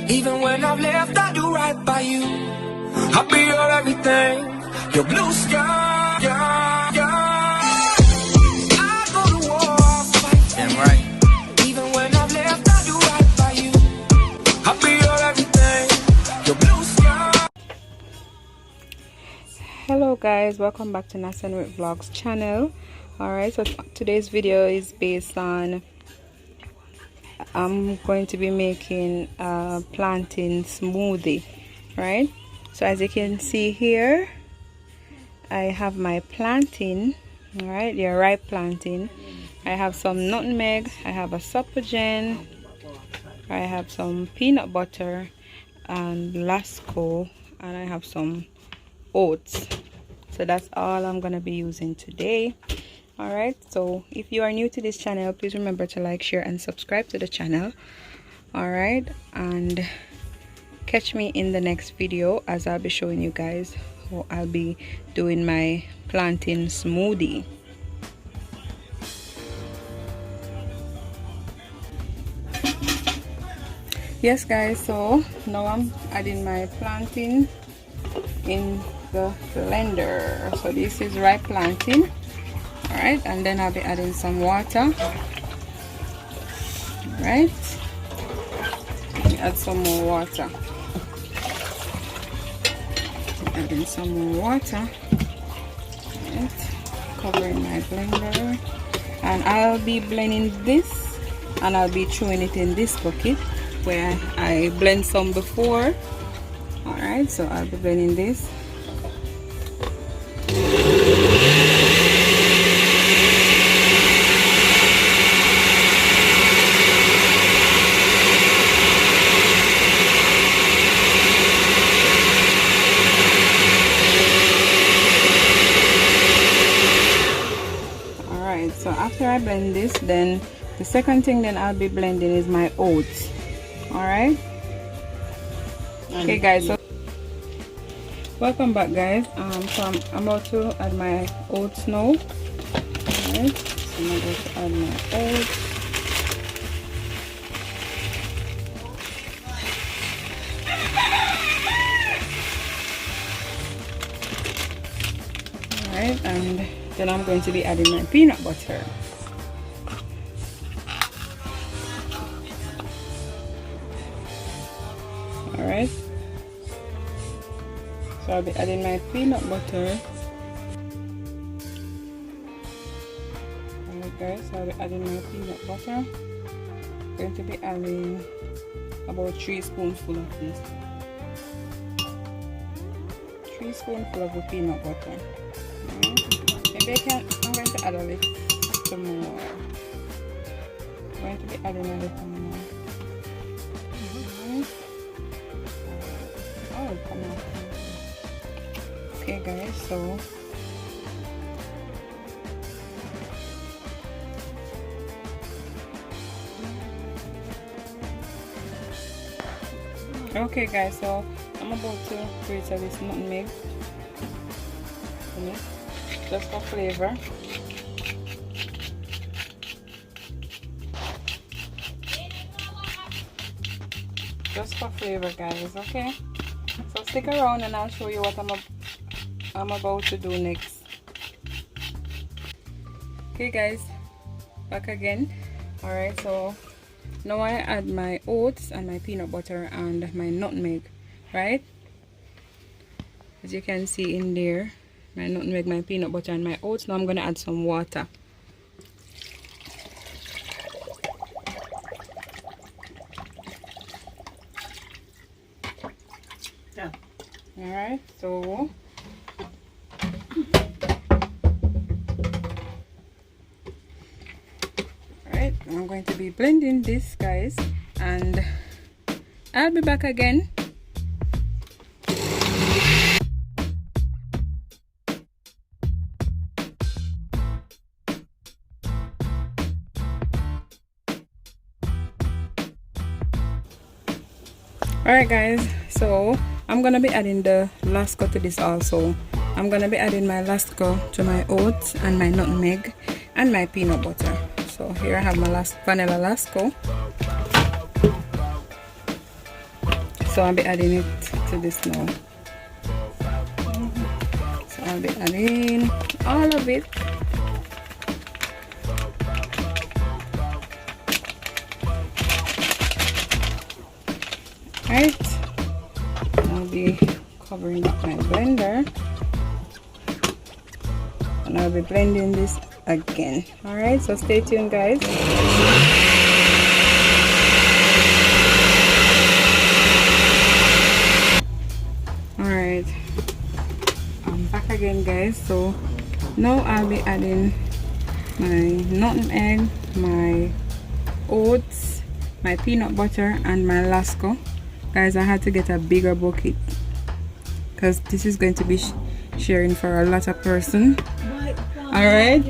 Even when I've left, I do right by you. I'll be your everything, your blue sky. I go to war, fight. Damn right. Even when I've left, I do right by you. I'll be your everything, your blue sky. Hello guys, welcome back to Nas RickVlogs channel. Alright, so today's video is based on I'm going to be making a plantain smoothie, right? So as you can see here, I have my plantain, right? Your ripe plantain. I have some nutmeg, I have a suppagen, I have some peanut butter and lasco, and I have some oats. So that's all I'm gonna be using today. Alright, so if you are new to this channel, please remember to like, share and subscribe to the channel. Alright, and catch me in the next video as I'll be showing you guys how I'll be doing my plantain smoothie. Yes guys, so now I'm adding my plantain in the blender. So this is ripe plantain. Alright, and then I'll be adding some water. Right, add some more water. Adding some more water. Right, covering my blender, and I'll be blending this, and I'll be throwing it in this bucket where I blend some before. Alright, so I'll be blending this. So after I blend this, then the second thing then I'll be blending is my oats. Alright, okay guys, so welcome back guys. So I'm about to add my oats now. Alright, so I'm about to add my oats. Alright, and then I'm going to be adding my peanut butter. Alright, so I'll be adding my peanut butter. Alright guys, so I'll be adding my peanut butter. I'm going to be adding about 3 spoonfuls of this. 3 spoonfuls of the peanut butter. I'm going to add a little more. I'm going to be adding a little more. Oh, come on. Okay guys, so okay guys, so I'm about to create this nutmeg. Just for flavor. Just for flavor guys, okay? So stick around and I'll show you what I'm about to do next. Okay guys, back again. Alright, so now I add my oats and my peanut butter and my nutmeg, right? As you can see in there, my nutmeg, my peanut butter and my oats. Now I'm going to add some water. Yeah. Alright, so alright, I'm going to be blending this guys, and I'll be back again. Alright guys, so I'm gonna be adding the lasco to this also. I'm gonna be adding my lasco to my oats and my nutmeg and my peanut butter. So here I have my vanilla lasco. So I'll be adding it to this now. So I'll be adding all of it. Right, I'll be covering up my blender and I'll be blending this again. All right, so stay tuned, guys. All right, I'm back again, guys. So now I'll be adding my nutmeg, my oats, my peanut butter, and my lasco. Guys, I had to get a bigger bucket because this is going to be sharing for a lot of person. All right,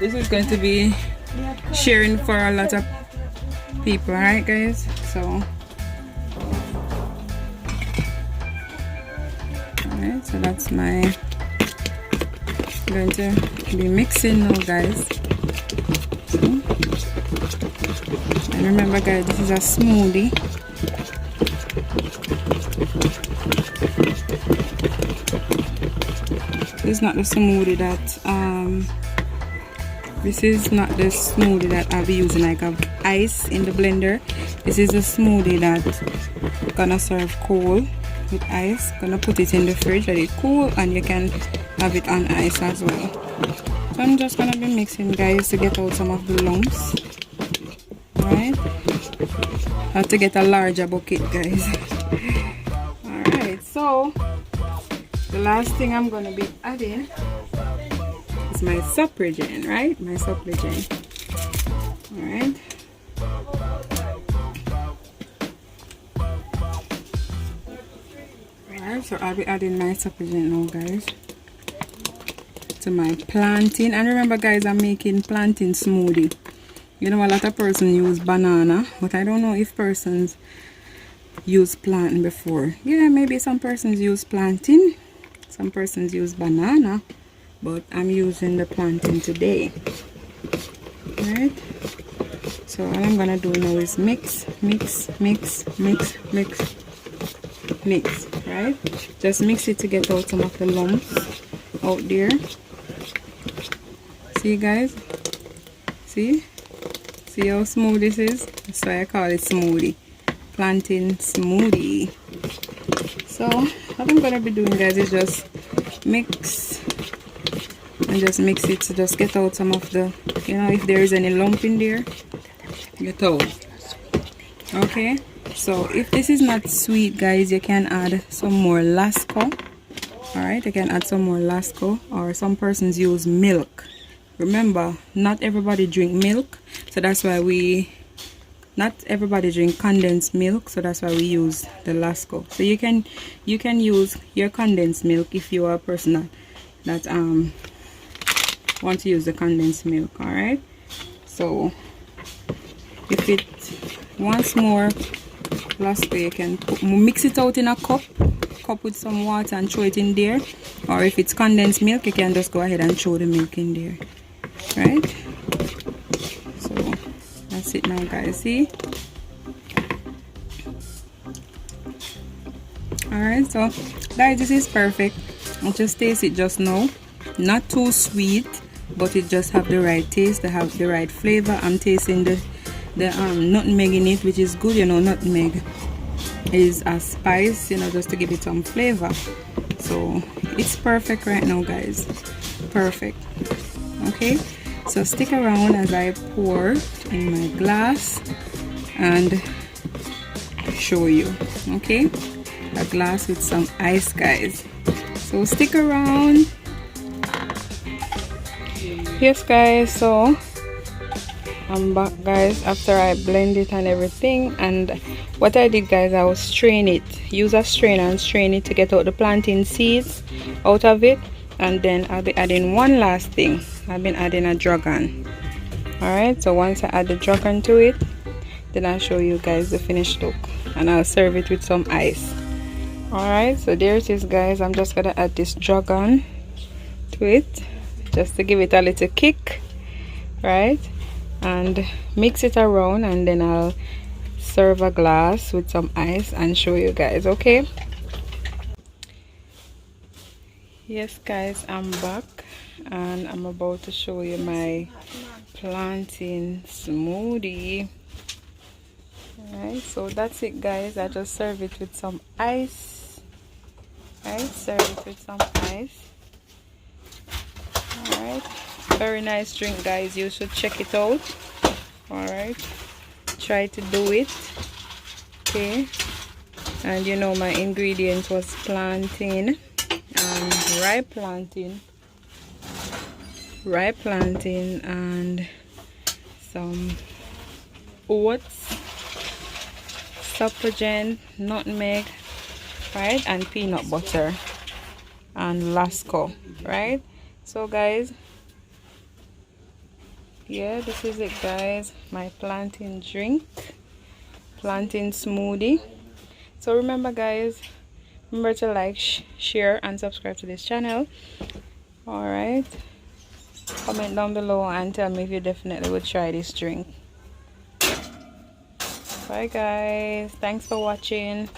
this is going to be sharing for a lot of people. All right, guys. So all right, so that's my going to be mixing now, guys. And remember, guys, this is a smoothie. This is not the smoothie that this is not the smoothie that I'll be using like a ice in the blender. This is a smoothie that gonna serve cold with ice. Gonna put it in the fridge, let it cool, and you can have it on ice as well. So I'm just gonna be mixing, guys, to get out some of the lumps. Alright, I have to get a larger bucket, guys. Alright, so the last thing I'm gonna be adding is my suppregen, right? My suppregen. Alright. Alright, so I'll be adding my suppregen now, guys, to my plantain. And remember, guys, I'm making plantain smoothie. You know, a lot of persons use banana, but I don't know if persons use plantain before. Yeah, maybe some persons use plantain, some persons use banana, but I'm using the plantain today. Alright, so all I'm gonna do now is mix, mix, mix, mix, mix, mix. Right, just mix it to get out some of the lumps out there. See, guys, see how smooth this is? That's why I call it smoothie, plantain smoothie. So what I'm gonna be doing, guys, is just mix and just mix it to just get out some of the, you know, if there is any lump in there, get out. Okay, so if this is not sweet, guys, you can add some more lasco. All right, you can add some more lasco, or some persons use milk. Remember, not everybody drink milk, so that's why not everybody drink condensed milk, so that's why we use the lasco. So you can use your condensed milk if you are a person that want to use the condensed milk. All right, so if it wants more lasco, you can mix it out in a cup with some water and throw it in there, or if it's condensed milk, you can just go ahead and throw the milk in there. Right, so that's it now, guys. See, all right, so guys, this is perfect. I'll just taste it just now. Not too sweet, but it just have the right taste, they have the right flavor. I'm tasting the nutmeg in it, which is good. You know, nutmeg is a spice, you know, just to give it some flavor. So it's perfect right now, guys, perfect. Okay, so stick around as I pour in my glass and show you. Okay, a glass with some ice, guys, so stick around. Yes, guys, so I'm back, guys, after I blend it and everything. And what I did, guys, I was strain it, use a strainer and strain it to get out the plantain seeds out of it. And then I'll be adding one last thing. I've been adding a dragon. Alright, so once I add the dragon to it, then I'll show you guys the finished look, and I'll serve it with some ice. Alright, so there it is, guys. I'm just gonna add this dragon to it just to give it a little kick, right? And mix it around, and then I'll serve a glass with some ice and show you guys. Okay, yes guys, I'm back and I'm about to show you my plantain smoothie. Alright, so that's it guys. I just serve it with some ice. Alright, serve it with some ice. Alright, very nice drink guys, you should check it out. Alright, try to do it. Okay, and you know my ingredients was plantain and ripe plantain and some oats, sapogen, nutmeg, right, and peanut butter and lasco, right? So guys, yeah, this is it guys, my plantain drink, plantain smoothie. So remember guys, remember to like, share and subscribe to this channel. All right, comment down below and tell me if you definitely would try this drink. Bye guys, thanks for watching.